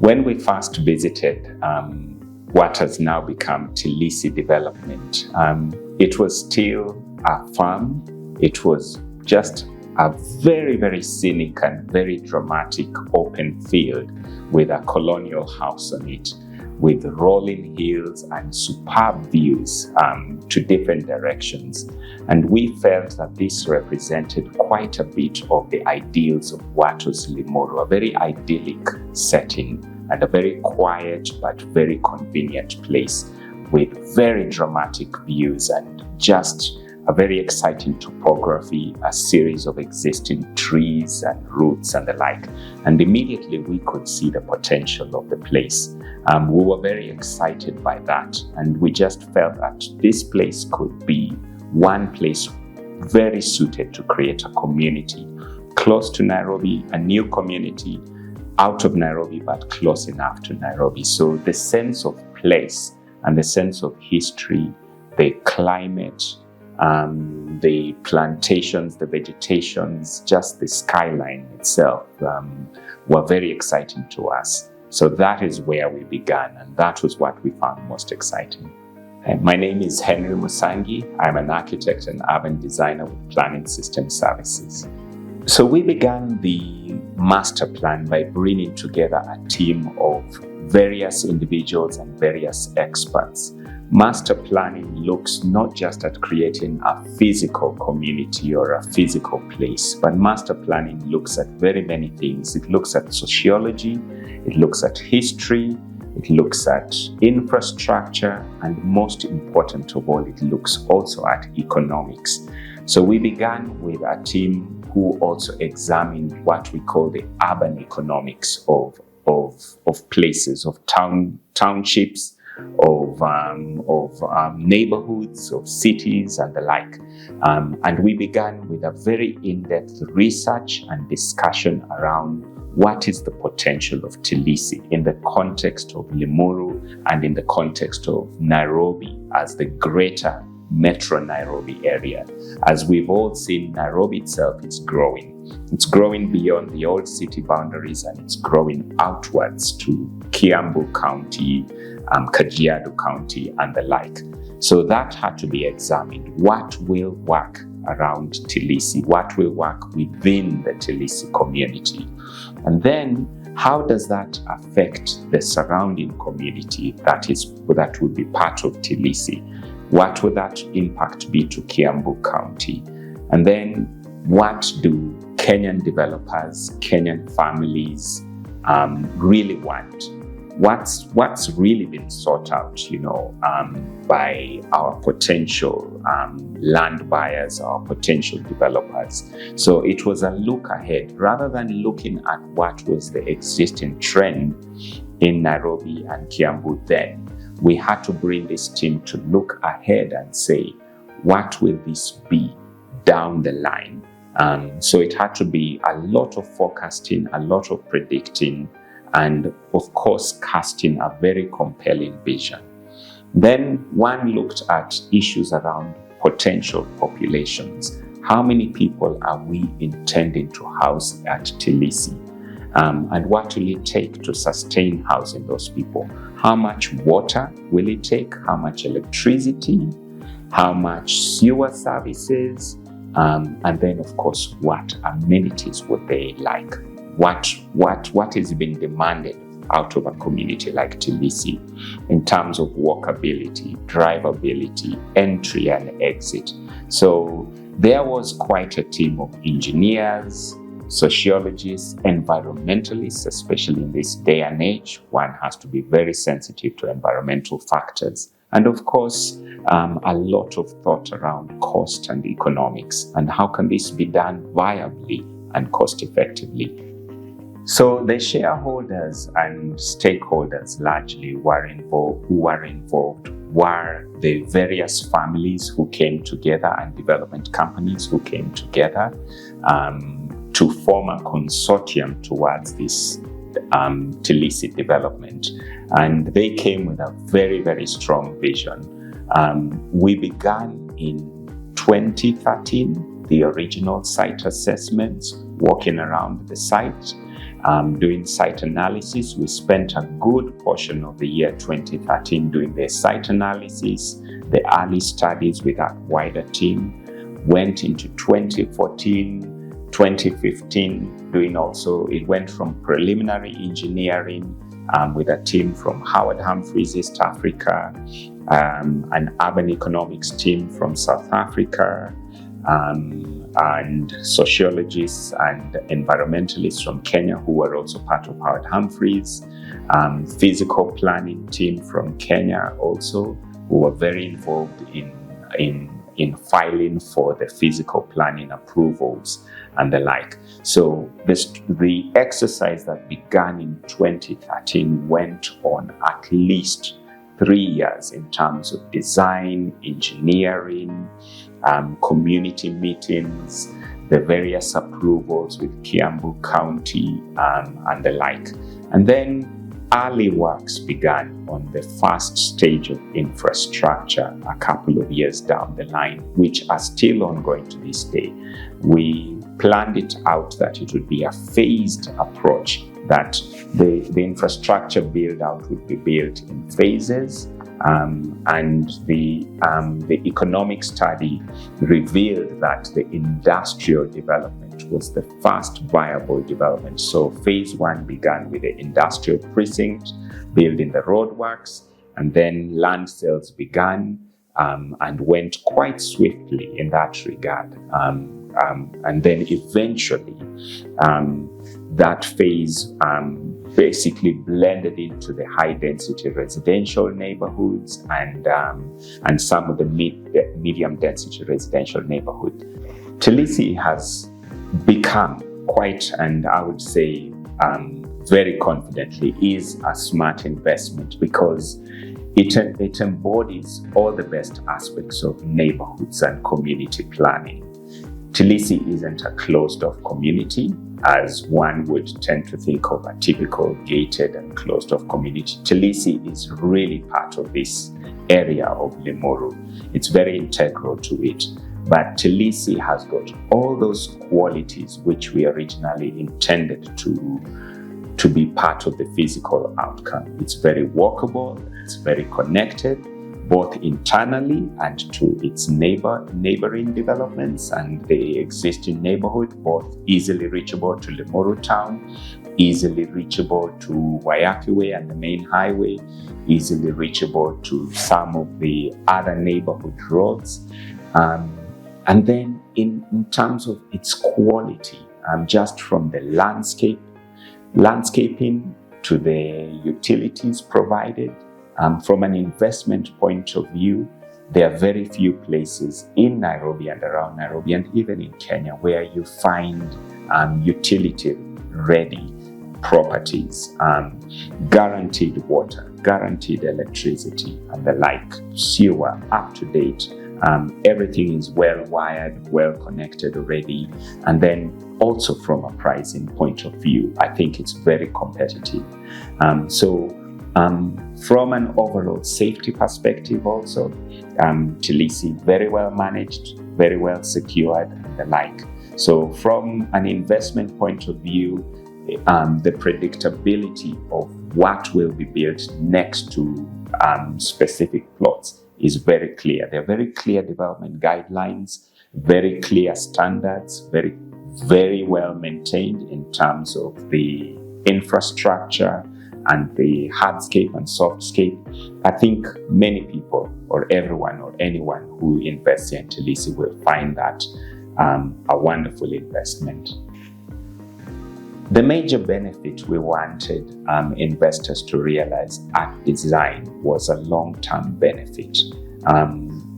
When we first visited what has now become Tilisi development, it was still a farm. It was just a very, very scenic and very dramatic open field with a colonial house on it, with rolling hills and superb views to different directions. And we felt that this represented quite a bit of the ideals of what was Limuru, a very idyllic setting and a very quiet but very convenient place with very dramatic views and just a very exciting topography, a series of existing trees and roots and the like. And immediately we could see the potential of the place. We were very excited by that, and we just felt that this place could be one place very suited to create a community close to Nairobi, a new community out of Nairobi, but close enough to Nairobi. So the sense of place and the sense of history, the climate, the plantations, the vegetations, just the skyline itself were very exciting to us. So that is where we began, and that was what we found most exciting. My name is Henry Musangi. I'm an architect and urban designer with Planning Systems Services. So we began the master plan by bringing together a team of various individuals and various experts. Master planning looks not just at creating a physical community or a physical place, but master planning looks at very many things. It looks at sociology, it looks at history, it looks at infrastructure, and most important of all, it looks also at economics. So we began with a team who also examined what we call the urban economics of places, of townships, of neighborhoods, of cities, and the like. And we began with a very in-depth research and discussion around what is the potential of Tilisi in the context of Limuru and in the context of Nairobi as the greater Metro Nairobi area. As we've all seen, Nairobi itself is growing. It's growing beyond the old city boundaries, and it's growing outwards to Kiambu County, Kajiado County, and the like. So that had to be examined. What will work around Tilisi? What will work within the Tilisi community? And then how does that affect the surrounding community that would be part of Tilisi? What would that impact be to Kiambu County? And then what do Kenyan developers, Kenyan families really want? What's really been sought out, by our potential land buyers, our potential developers. So it was a look ahead rather than looking at what was the existing trend in Nairobi and Kiambu then. We had to bring this team to look ahead and say, what will this be down the line? So it had to be a lot of forecasting, a lot of predicting, and of course, casting a very compelling vision. Then one looked at issues around potential populations. How many people are we intending to house at Tilisi? And what will it take to sustain housing those people? How much water will it take? How much electricity? How much sewer services? And then, of course, what amenities would they like? What is being demanded out of a community like Tilisi in terms of walkability, drivability, entry and exit? So there was quite a team of engineers, sociologists, environmentalists, especially in this day and age. One has to be very sensitive to environmental factors. And of course, a lot of thought around cost and economics and how can this be done viably and cost effectively. So the shareholders and stakeholders largely who were involved were the various families who came together and development companies who came together to form a consortium towards this Tilisi development. And they came with a very, very strong vision. We began in 2013, the original site assessments, walking around the site. doing site analysis. We spent a good portion of the year 2013 doing the site analysis, the early studies with a wider team. Went into 2014, 2015 doing also, it went from preliminary engineering with a team from Howard Humphreys, East Africa, an urban economics team from South Africa, and sociologists and environmentalists from Kenya who were also part of Howard Humphreys, physical planning team from Kenya also, who were very involved in filing for the physical planning approvals and the like. So the exercise that began in 2013 went on at least 3 years in terms of design, engineering, community meetings, the various approvals with Kiambu County and the like. And then early works began on the first stage of infrastructure a couple of years down the line, which are still ongoing to this day. We planned it out that it would be a phased approach, that the infrastructure build out would be built in phases, and the economic study revealed that the industrial development was the first viable development. So phase one began with the industrial precinct, building the roadworks, and then land sales began and went quite swiftly in that regard. And then eventually that phase basically blended into the high-density residential neighborhoods and some of the medium-density residential neighborhoods. Tilisi has become quite, and I would say very confidently, is a smart investment because it embodies all the best aspects of neighborhoods and community planning. Tilisi isn't a closed-off community, as one would tend to think of a typical gated and closed-off community. Tilisi is really part of this area of Limuru. It's very integral to it. But Tilisi has got all those qualities which we originally intended to be part of the physical outcome. It's very walkable, it's very connected, both internally and to its neighboring developments and the existing neighborhood, both easily reachable to Limuru Town, easily reachable to Wayakiwe and the main highway, easily reachable to some of the other neighborhood roads. And then in terms of its quality, just from the landscaping to the utilities provided, from an investment point of view, there are very few places in Nairobi and around Nairobi and even in Kenya where you find utility-ready properties, guaranteed water, guaranteed electricity and the like, sewer, up to date. Everything is well wired, well connected already. And then also from a pricing point of view, I think it's very competitive. From an overall safety perspective also, Tilisi, very well managed, very well secured and the like. So from an investment point of view, the predictability of what will be built next to specific plots is very clear. There are very clear development guidelines, very clear standards, very, very well maintained in terms of the infrastructure and the hardscape and softscape. I think many people or everyone or anyone who invests in Tilisi will find that a wonderful investment. The major benefit we wanted investors to realize at design was a long-term benefit.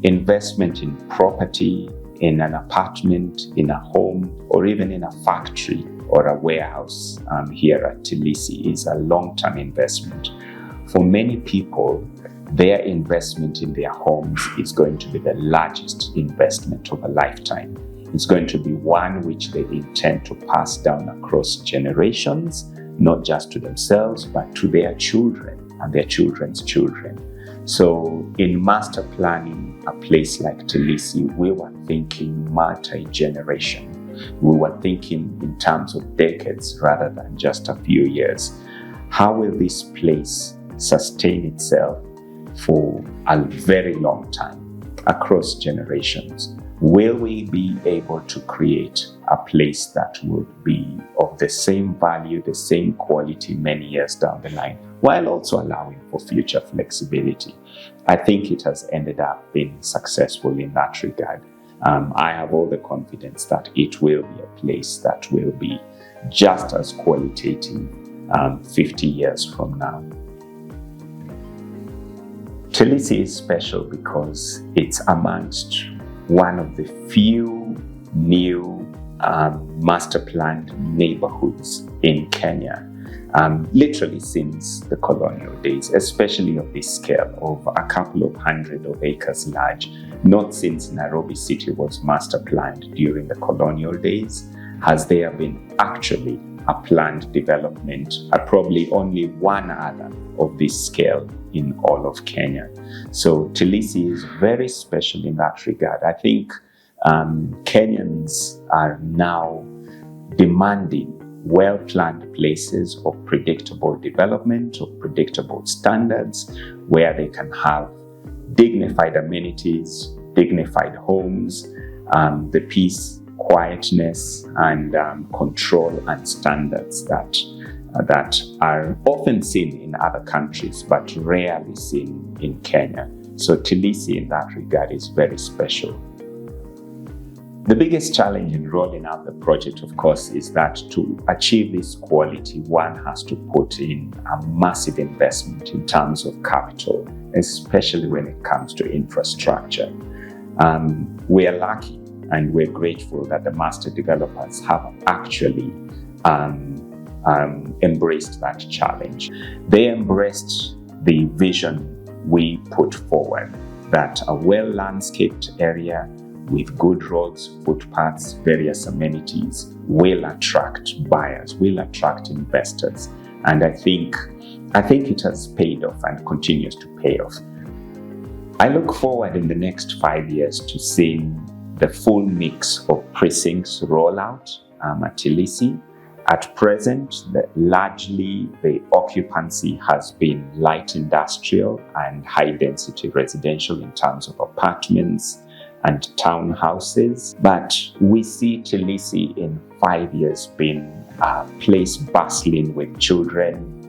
Investment in property, in an apartment, in a home, or even in a factory or a warehouse here at Tilisi is a long-term investment. For many people, their investment in their homes is going to be the largest investment of a lifetime. It's going to be one which they intend to pass down across generations, not just to themselves, but to their children and their children's children. So in master planning a place like Tilisi, we were thinking multi-generation. We were thinking in terms of decades rather than just a few years. How will this place sustain itself for a very long time, across generations? Will we be able to create a place that would be of the same value, the same quality many years down the line, while also allowing for future flexibility? I think it has ended up being successful in that regard. I have all the confidence that it will be a place that will be just as qualitative 50 years from now. Tilisi is special because it's amongst one of the few new master planned neighborhoods in Kenya, literally since the colonial days, especially of this scale of a couple of hundred of acres large. Not since Nairobi City was master planned during the colonial days has there been actually a planned development, probably only one other of this scale in all of Kenya. So Tilisi is very special in that regard. I think Kenyans are now demanding well-planned places of predictable development, of predictable standards, where they can have dignified amenities, dignified homes, the peace, quietness, and control and standards that are often seen in other countries but rarely seen in Kenya. So Tilisi in that regard is very special. The biggest challenge in rolling out the project, of course, is that to achieve this quality, one has to put in a massive investment in terms of capital, especially when it comes to infrastructure. We are lucky and we're grateful that the master developers have actually embraced that challenge. They embraced the vision we put forward, that a well-landscaped area with good roads, footpaths, various amenities will attract buyers, will attract investors. And I think it has paid off and continues to pay off. I look forward in the next 5 years to seeing the full mix of precincts roll out at Tilisi. At present, largely the occupancy has been light industrial and high density residential in terms of apartments and townhouses. But we see Tilisi in 5 years being a place bustling with children,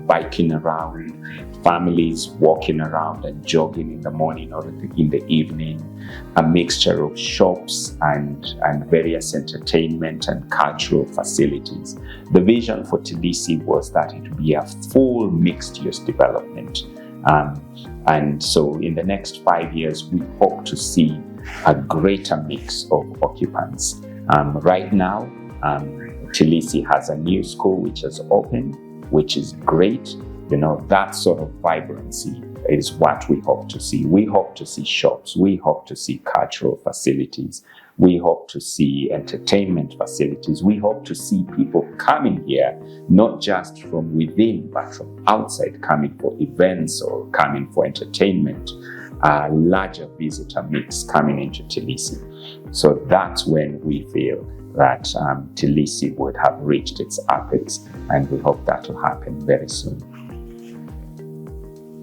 biking around, families walking around and jogging in the morning or in the evening, a mixture of shops and various entertainment and cultural facilities. The vision for Tilisi was that it would be a full mixed-use development. And so in the next 5 years, we hope to see a greater mix of occupants. Right now, Tilisi has a new school which has opened, which is great. You know, that sort of vibrancy is what we hope to see. We hope to see shops. We hope to see cultural facilities. We hope to see entertainment facilities. We hope to see people coming here, not just from within, but from outside, coming for events or coming for entertainment. A larger visitor mix coming into Tilisi. So that's when we feel that Tilisi would have reached its apex, and we hope that will happen very soon.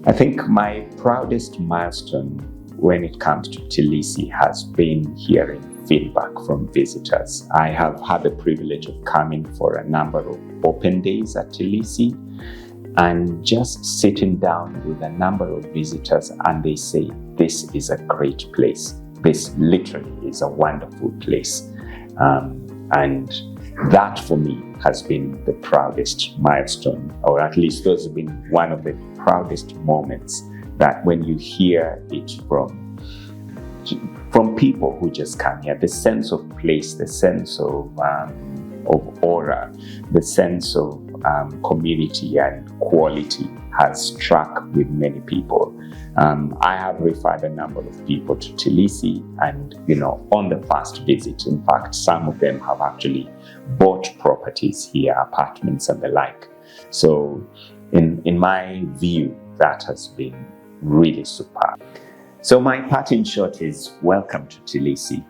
I think my proudest milestone when it comes to Tilisi has been hearing feedback from visitors. I have had the privilege of coming for a number of open days at Tilisi and just sitting down with a number of visitors, and they say, this is a great place. This literally is a wonderful place. And that for me has been the proudest milestone, or at least those have been one of the proudest moments, that when you hear it from people who just come here, the sense of place, the sense of aura, the sense of community and quality has struck with many people. I have referred a number of people to Tilisi, and on the first visit, in fact, some of them have actually bought properties here, apartments and the like. So in my view, that has been really superb. So my part in short is welcome to Tilisi.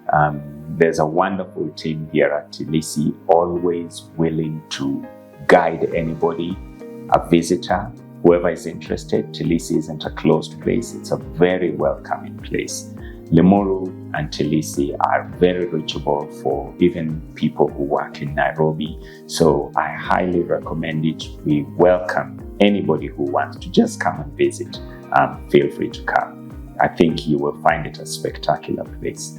there's a wonderful team here at Tilisi, always willing to guide anybody, a visitor, whoever is interested. Tilisi isn't a closed place. It's a very welcoming place. Limuru and Tilisi are very reachable for even people who work in Nairobi. So I highly recommend it. We welcome anybody who wants to just come and visit. Feel free to come. I think you will find it a spectacular place.